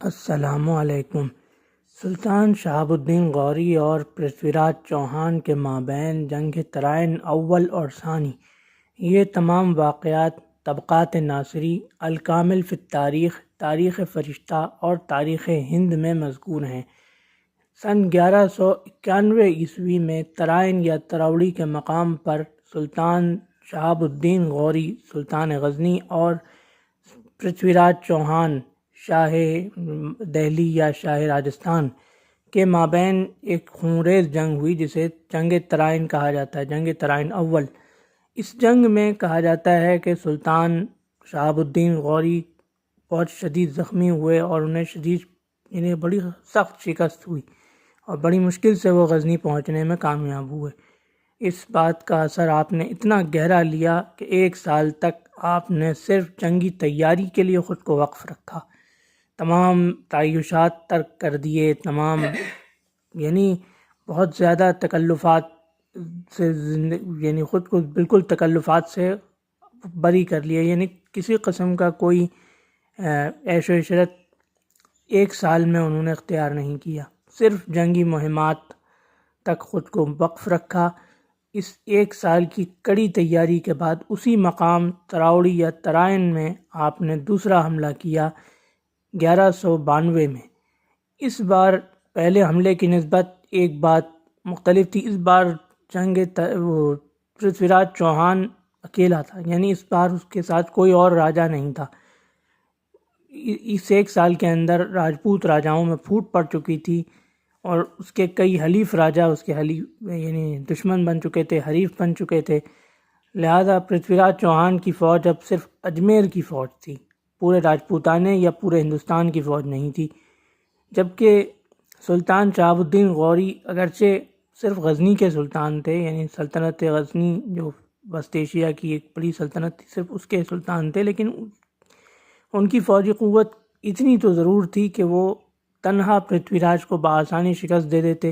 السلام علیکم۔ سلطان شہاب الدین غوری اور پرتھوی راج چوہان کے مابین جنگ ترائن اول اور ثانی، یہ تمام واقعات طبقات ناصری، الکامل فی التاریخ، تاریخ فرشتہ اور تاریخ ہند میں مذکور ہیں۔ سن 1191 میں ترائن یا تروڑی کے مقام پر سلطان شہاب الدین غوری سلطان غزنی اور پرتھوی راج چوہان شاہ دہلی یا شاہ راجستھان کے مابین ایک خونریز جنگ ہوئی جسے جنگ ترائن کہا جاتا ہے، جنگ ترائن اول۔ اس جنگ میں کہا جاتا ہے کہ سلطان شہاب الدین غوری بہت شدید زخمی ہوئے اور انہیں بڑی سخت شکست ہوئی اور بڑی مشکل سے وہ غزنی پہنچنے میں کامیاب ہوئے۔ اس بات کا اثر آپ نے اتنا گہرا لیا کہ 1 سال تک آپ نے صرف جنگی تیاری کے لیے خود کو وقف رکھا، تمام تعیشات ترک کر دیے، بہت زیادہ تکلفات سے خود کو بالکل تکلفات سے بری کر لیا، کسی قسم کا کوئی عیش و عشرت 1 سال میں انہوں نے اختیار نہیں کیا، صرف جنگی مہمات تک خود کو وقف رکھا۔ اس 1 سال کی کڑی تیاری کے بعد اسی مقام تراوڑی یا ترائن میں آپ نے دوسرا حملہ کیا 1192 میں۔ اس بار پہلے حملے کی نسبت ایک بات مختلف تھی، اس بار پرتھوی راج چوہان اکیلا تھا، اس بار اس کے ساتھ کوئی اور راجا نہیں تھا۔ اس 1 سال کے اندر راجپوت راجاؤں میں پھوٹ پڑ چکی تھی اور اس کے کئی حلیف راجا اس کے دشمن بن چکے تھے، حریف بن چکے تھے، لہذا پرتھوی راج چوہان کی فوج اب صرف اجمیر کی فوج تھی، پورے راجپوتانے یا پورے ہندوستان کی فوج نہیں تھی۔ جبکہ سلطان شہاب الدین غوری اگرچہ صرف غزنی کے سلطان تھے، سلطنت غزنی جو وسط ایشیا کی ایک بڑی سلطنت تھی، صرف اس کے سلطان تھے، لیکن ان کی فوجی قوت اتنی تو ضرور تھی کہ وہ تنہا پرتھوی راج کو بآسانی شکست دے دیتے۔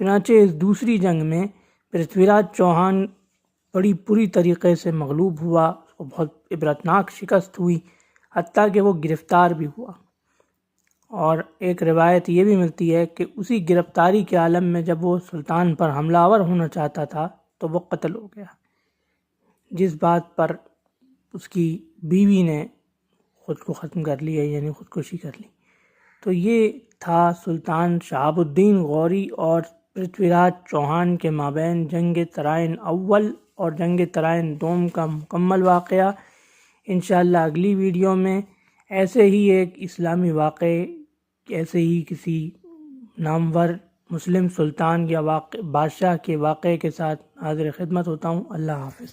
چنانچہ اس دوسری جنگ میں پرتھوی راج چوہان بڑی بری طریقے سے مغلوب ہوا، اس کو بہت عبرتناک شکست ہوئی، حتیٰ کہ وہ گرفتار بھی ہوا۔ اور ایک روایت یہ بھی ملتی ہے کہ اسی گرفتاری کے عالم میں جب وہ سلطان پر حملہ آور ہونا چاہتا تھا تو وہ قتل ہو گیا، جس بات پر اس کی بیوی نے خود کو ختم کر لیا، خودکشی کر لی۔ تو یہ تھا سلطان شہاب الدین غوری اور پرتھوی راج چوہان کے مابین جنگ ترائن اول اور جنگ ترائن دوم کا مکمل واقعہ۔ انشاءاللہ اگلی ویڈیو میں ایسے ہی ایک اسلامی واقعے، ایسے ہی کسی نامور مسلم سلطان یا بادشاہ کے واقعے کے ساتھ حاضر خدمت ہوتا ہوں۔ اللہ حافظ۔